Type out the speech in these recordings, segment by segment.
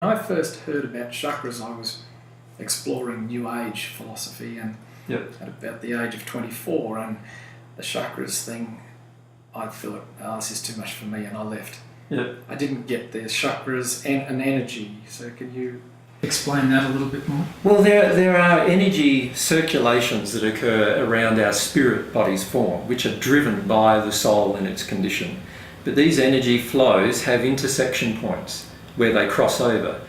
When I first heard about chakras, I was exploring New Age philosophy and at about the age of 24, and the chakras thing, I thought, oh, this is too much for me, and I left. I didn't get the chakras and an energy, so can you explain that a little bit more? Well, there are energy circulations that occur around our spirit body's form, which are driven by the soul and its condition. But these energy flows have intersection points where they cross over.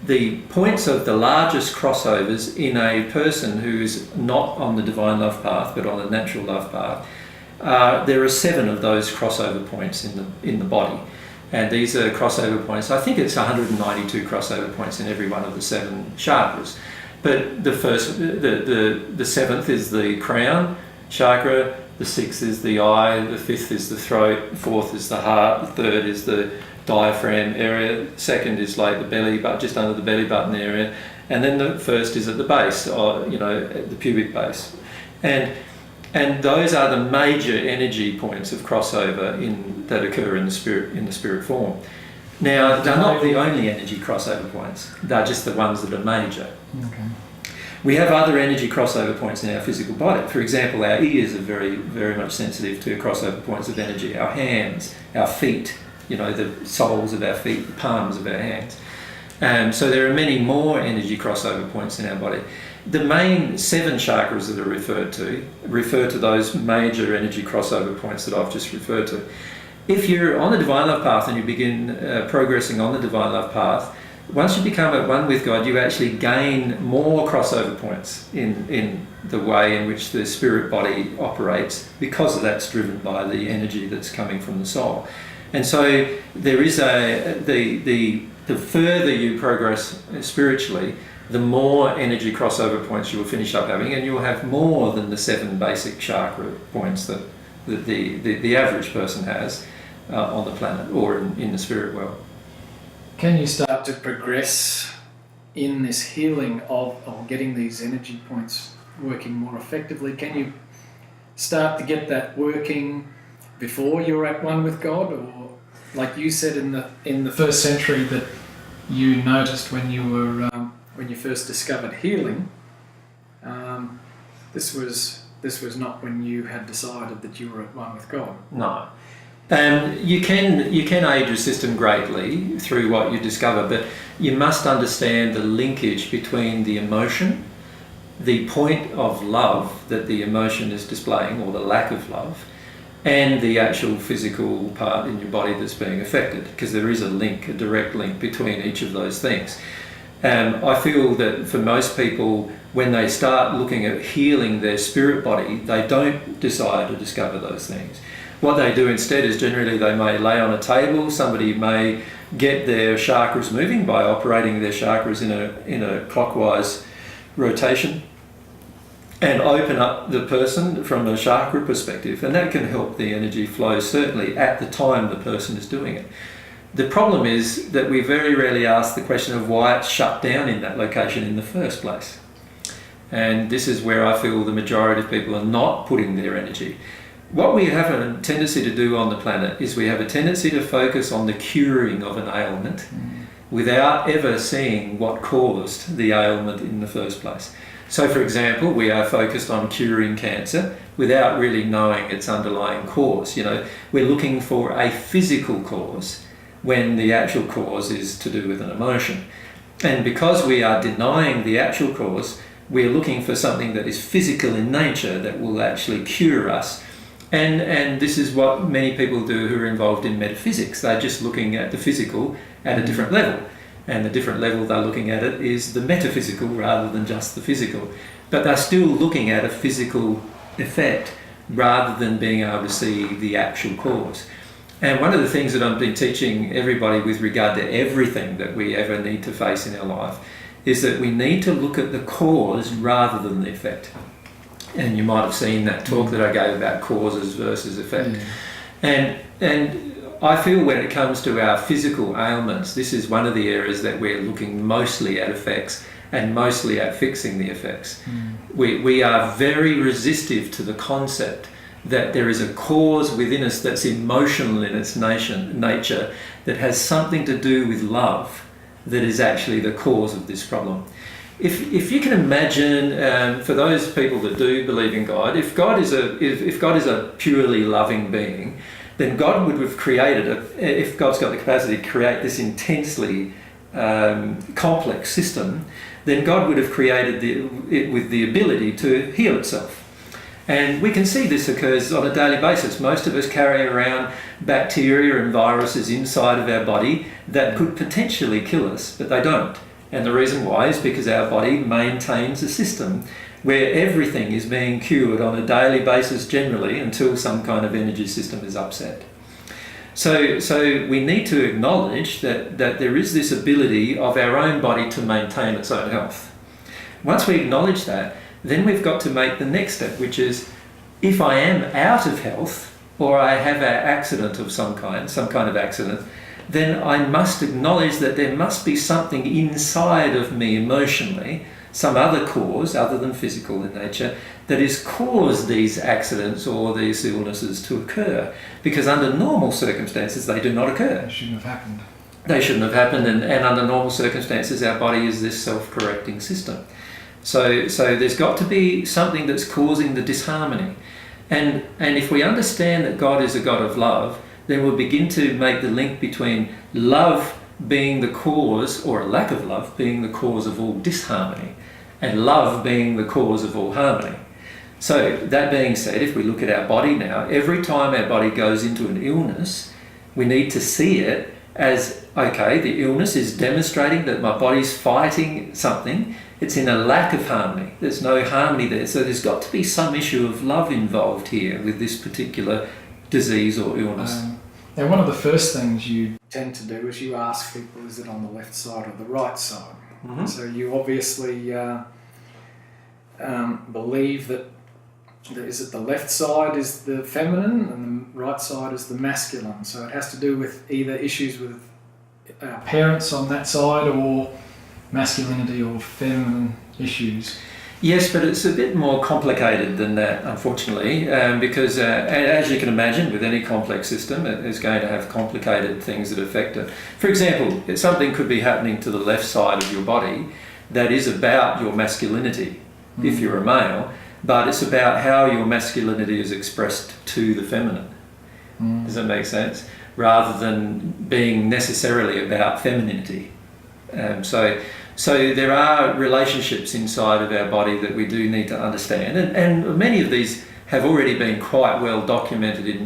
The points of the largest crossovers in a person who is not on the divine love path but on the natural love path, there are 7 of those crossover points in the body. And these are crossover points. I think it's 192 crossover points in every one of the 7 chakras. But the 7th is the crown chakra, the 6th is the eye, the 5th is the throat, 4th is the heart, the 3rd is the diaphragm area, 2nd is like the belly, but just under the belly button area, and then the 1st is at the base, or at the pubic base. And those are the major energy points of crossover that occur in the spirit form. Now, they're not the only energy crossover points. They're just the ones that are major. Okay. We have other energy crossover points in our physical body. For example, our ears are very, very much sensitive to crossover points of energy. Our hands, our feet, the soles of our feet, the palms of our hands. So there are many more energy crossover points in our body. The main 7 chakras that are refer to those major energy crossover points that I've just referred to. If you're on the divine love path and you begin progressing on the divine love path, once you become at one with God, you actually gain more crossover points in the way in which the spirit body operates, because that's driven by the energy that's coming from the soul. And so there is the further you progress spiritually, the more energy crossover points you will finish up having, and you will have more than the 7 basic chakra points that the average person has on the planet or in the spirit world. Can you start to progress in this healing of getting these energy points working more effectively? Can you start to get that working before you're at one with God, or like you said in the first century that you noticed when you were when you first discovered healing, this was not when you had decided that you were at one with God. No. You can aid your system greatly through what you discover, but you must understand the linkage between the emotion, the point of love that the emotion is displaying, or the lack of love, and the actual physical part in your body that's being affected, because there is a direct link between each of those things. I feel that for most people, when they start looking at healing their spirit body, they don't desire to discover those things. What they do instead is generally they may lay on a table, somebody may get their chakras moving by operating their chakras in a clockwise rotation, and open up the person from a chakra perspective, and that can help the energy flow certainly at the time the person is doing it. The problem is that we very rarely ask the question of why it's shut down in that location in the first place. And this is where I feel the majority of people are not putting their energy. What we have a tendency to do on the planet is we have a tendency to focus on the curing of an ailment without ever seeing what caused the ailment in the first place. So, for example, we are focused on curing cancer without really knowing its underlying cause. We're looking for a physical cause when the actual cause is to do with an emotion. And because we are denying the actual cause, we're looking for something that is physical in nature that will actually cure us. And this is what many people do who are involved in metaphysics. They're just looking at the physical at a different level. And the different level they're looking at it is the metaphysical rather than just the physical. But they're still looking at a physical effect rather than being able to see the actual cause. And one of the things that I've been teaching everybody with regard to everything that we ever need to face in our life is that we need to look at the cause rather than the effect. And you might have seen that talk that I gave about causes versus effect. And I feel when it comes to our physical ailments, this is one of the areas that we're looking mostly at effects and mostly at fixing the effects. We are very resistive to the concept that there is a cause within us that's emotional in its nature, that has something to do with love, that is actually the cause of this problem. If you can imagine, for those people that do believe in God, if God is a purely loving being, then God would have created if God's got the capacity to create this intensely complex system, then God would have created it with the ability to heal itself. And we can see this occurs on a daily basis. Most of us carry around bacteria and viruses inside of our body that could potentially kill us, but they don't. And the reason why is because our body maintains a system where everything is being cured on a daily basis generally until some kind of energy system is upset. So we need to acknowledge that there is this ability of our own body to maintain its own health. Once we acknowledge that, then we've got to make the next step, which is, if I am out of health or I have an accident of some kind of accident, then I must acknowledge that there must be something inside of me emotionally, some other cause other than physical in nature, that has caused these accidents or these illnesses to occur. Because under normal circumstances, they do not occur. They shouldn't have happened. They shouldn't have happened, and under normal circumstances, our body is this self-correcting system. So there's got to be something that's causing the disharmony. And if we understand that God is a God of love, then we'll begin to make the link between love being the cause, or a lack of love being the cause of all disharmony, and love being the cause of all harmony. So that being said, if we look at our body now, every time our body goes into an illness, we need to see it as, okay, the illness is demonstrating that my body's fighting something. It's in a lack of harmony. There's no harmony there. So there's got to be some issue of love involved here with this particular disease or illness. Now, one of the first things you tend to do is you ask people, is it on the left side or the right side? Mm-hmm. So you obviously believe that is it the left side is the feminine and the right side is the masculine. So it has to do with either issues with our parents on that side or masculinity or feminine issues. Yes, but it's a bit more complicated than that, unfortunately, because as you can imagine, with any complex system, it is going to have complicated things that affect it. For example, something could be happening to the left side of your body that is about your masculinity, if you're a male, but it's about how your masculinity is expressed to the feminine. Does that make sense? Rather than being necessarily about femininity. So there are relationships inside of our body that we do need to understand, and many of these have already been quite well documented in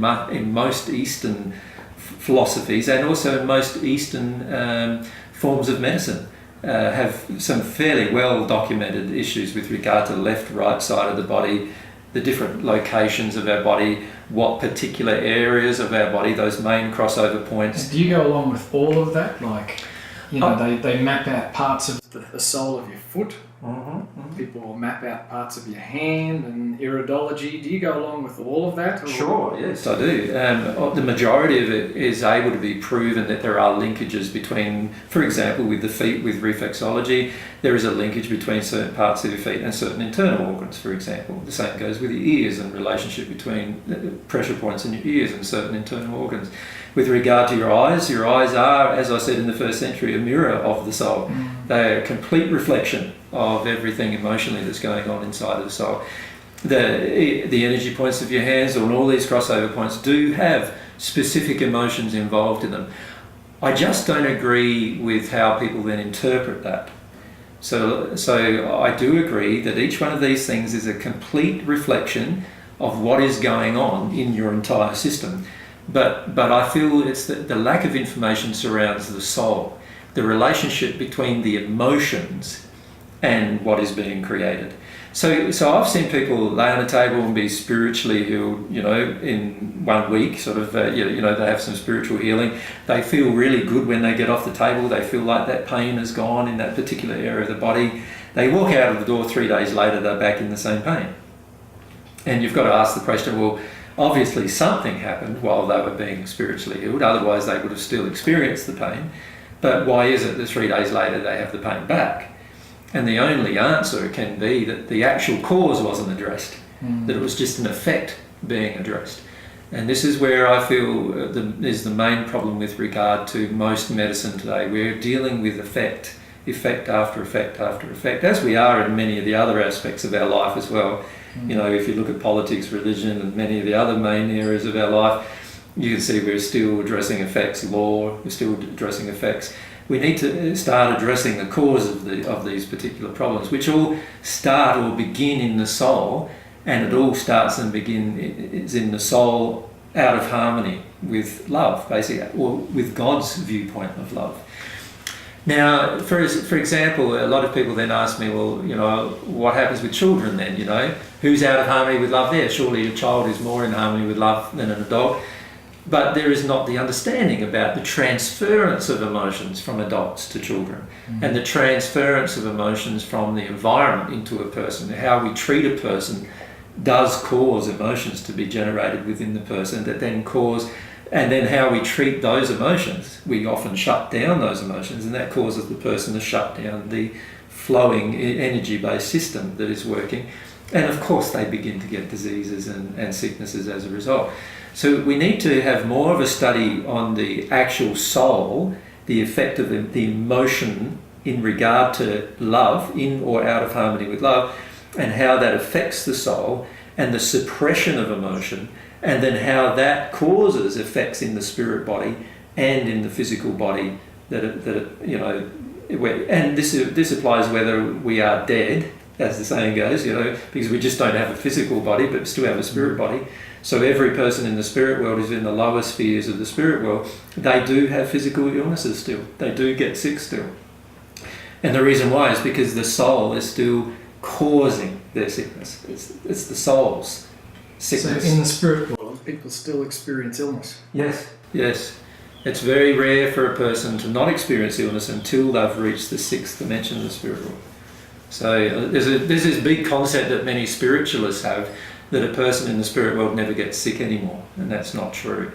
most Eastern philosophies, and also in most Eastern forms of medicine. Have some fairly well documented issues with regard to the left, right side of the body, the different locations of our body, what particular areas of our body, those main crossover points. Do you go along with all of that? Like, you know, they map out parts of the sole of your foot. People will map out parts of your hand and iridology. Do you go along with all of that? Or? Sure, yes, I do. The majority of it is able to be proven that there are linkages between, for example, with the feet, with reflexology, there is a linkage between certain parts of your feet and certain internal organs, for example. The same goes with your ears and relationship between pressure points in your ears and certain internal organs. With regard to your eyes are, as I said in the first century, a mirror of the soul. They are a complete reflection of everything emotionally that's going on inside of the soul. The energy points of your hands and all these crossover points do have specific emotions involved in them. I just don't agree with how people then interpret that. So I do agree that each one of these things is a complete reflection of what is going on in your entire system. But I feel it's the lack of information surrounds the soul, the relationship between the emotions and what is being created. So I've seen people lay on a table and be spiritually healed, in 1 week, sort of, they have some spiritual healing. They feel really good when they get off the table. They feel like that pain is gone in that particular area of the body. They walk out of the door 3 days later, they're back in the same pain. And you've got to ask the question, well, obviously something happened while they were being spiritually healed, otherwise they would have still experienced the pain. But why is it that 3 days later they have the pain back? And the only answer can be that the actual cause wasn't addressed, that it was just an effect being addressed. And this is where I feel is the main problem with regard to most medicine today. We're dealing with effect after effect after effect, as we are in many of the other aspects of our life as well. You know, if you look at politics, religion, and many of the other main areas of our life, you can see we're still addressing effects. Law, we're still addressing effects. We need to start addressing the cause of these particular problems, which all start or begin in the soul, and it all starts and is in the soul out of harmony with love, basically, or with God's viewpoint of love. Now, for example, a lot of people then ask me, well, you know, what happens with children then, you know? Who's out of harmony with love there? Surely a child is more in harmony with love than an adult. But there is not the understanding about the transference of emotions from adults to children, and the transference of emotions from the environment into a person. How we treat a person does cause emotions to be generated within the person that then cause, and then how we treat those emotions, we often shut down those emotions, and that causes the person to shut down the flowing energy-based system that is working. And of course they begin to get diseases and sicknesses as a result. So we need to have more of a study on the actual soul, the effect of the emotion in regard to love, in or out of harmony with love, and how that affects the soul, and the suppression of emotion, and then how that causes effects in the spirit body and in the physical body you know, and this applies whether we are dead, as the saying goes, you know, because we just don't have a physical body but still have a spirit body. So every person in the spirit world is in the lower spheres of the spirit world. They do have physical illnesses still. They do get sick still. And the reason why is because the soul is still causing their sickness. It's the soul's sickness. So in the spirit world, people still experience illness. Yes, yes. It's very rare for a person to not experience illness until they've reached the sixth dimension of the spirit world. So there's this big concept that many spiritualists have, that a person in the spirit world never gets sick anymore, and that's not true.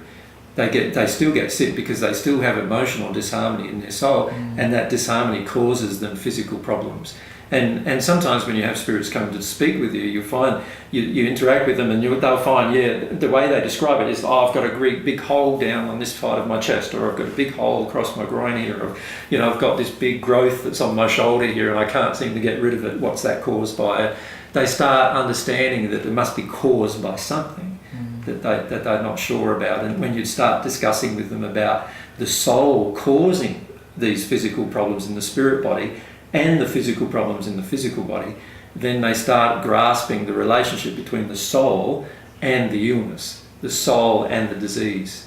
They still get sick because they still have emotional disharmony in their soul, and that disharmony causes them physical problems. And sometimes when you have spirits come to speak with you, you'll find you interact with them, and they'll find, the way they describe it is, I've got a great big hole down on this side of my chest, or I've got a big hole across my groin here, or I've got this big growth that's on my shoulder here and I can't seem to get rid of it. What's that caused by? They start understanding that it must be caused by something that they're not sure about. And when you start discussing with them about the soul causing these physical problems in the spirit body and the physical problems in the physical body, then they start grasping the relationship between the soul and the illness, the soul and the disease.